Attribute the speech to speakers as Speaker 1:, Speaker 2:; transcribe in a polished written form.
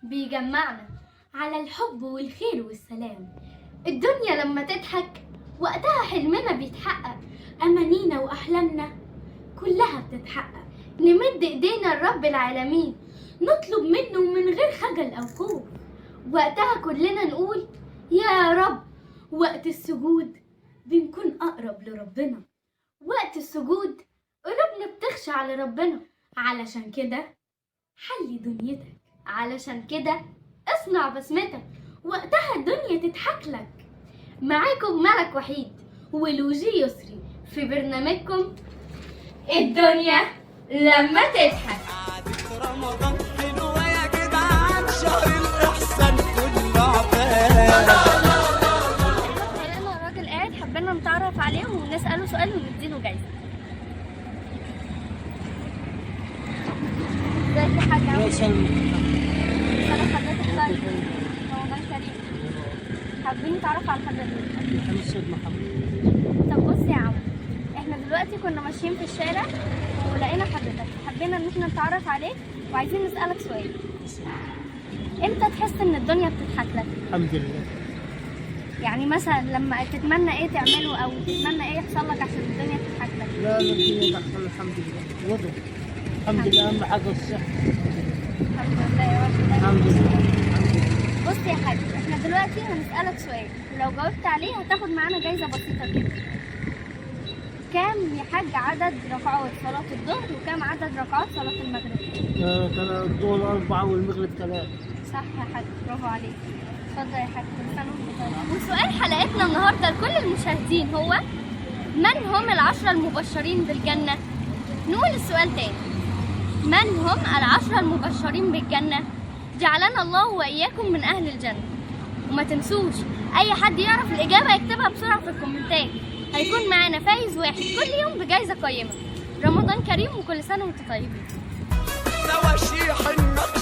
Speaker 1: بيجمعنا على الحب والخير والسلام. الدنيا لما تضحك وقتها حلمنا بيتحقق، أمانينا وأحلامنا كلها بتتحقق. نمد إيدينا لرب العالمين، نطلب منه من غير خجل أو خوف. وقتها كلنا نقول يا رب. وقت السجود بنكون أقرب لربنا، وقت السجود قلوبنا بتخشع لربنا. علشان كده حلي دنيتك، علشان كده اصنع بسمتك، وقتها الدنيا تضحك لك. معاكم ملك وحيد ولوجي يسري في برنامجكم الدنيا لما تضحك.
Speaker 2: رمضان حلوة يا جدعان، شهر الإحسان كله عباد.
Speaker 1: لقينا الراجل قاعد، حبينا نتعرف عليه ونسأله سؤال ونديله جايزة. ازيك يا حاج؟ أنا حضرتك طيب؟ رمضان كريم. حابين نتعرف على حضرتك.
Speaker 3: السيد محمد.
Speaker 1: طب بص يا عم، احنا دلوقتي كنا ماشيين في الشارع ولقينا حضرتك، حبينا ان احنا نتعرف عليك وعايزين نسألك سؤال. امتى تحس ان الدنيا بتضحك لك؟
Speaker 3: الحمد لله.
Speaker 1: يعني مثلا لما تتمنى ايه تعمله او تتمنى ايه يحصل لك عشان الدنيا تضحك لك؟
Speaker 3: لا الدنيا تحصل الحمد لله. وضع الحمد لله، اهم حاجه الصحه.
Speaker 1: الحمد لله يا رب.
Speaker 3: الحمد لله.
Speaker 1: بص يا حاج، احنا دلوقتي هنسألك سؤال ولو جاوبت عليه هتاخد معانا جايزة بسيطة كده. كام يا حاج عدد ركعات صلاة الظهر وكام عدد ركعات صلاة المغرب؟
Speaker 3: الظهر 4 والمغرب 3.
Speaker 1: صح يا حاج، برافو عليك. اتفضل يا حاج، كل سنة وانت طيب. وسؤال حلقتنا النهارده لكل المشاهدين هو: من هم ال10 المبشرين بالجنة؟ نقول السؤال تاني: من هم ال10 المبشرين بالجنة؟ جعلنا الله وإياكم من أهل الجنة. وما تنسوش أي حد يعرف الإجابة يكتبها بسرعة في الكومنتات، هيكون معانا فايز واحد كل يوم بجائزة قيمة. رمضان كريم وكل سنة وانتم طيبين.
Speaker 2: تواشيح النصر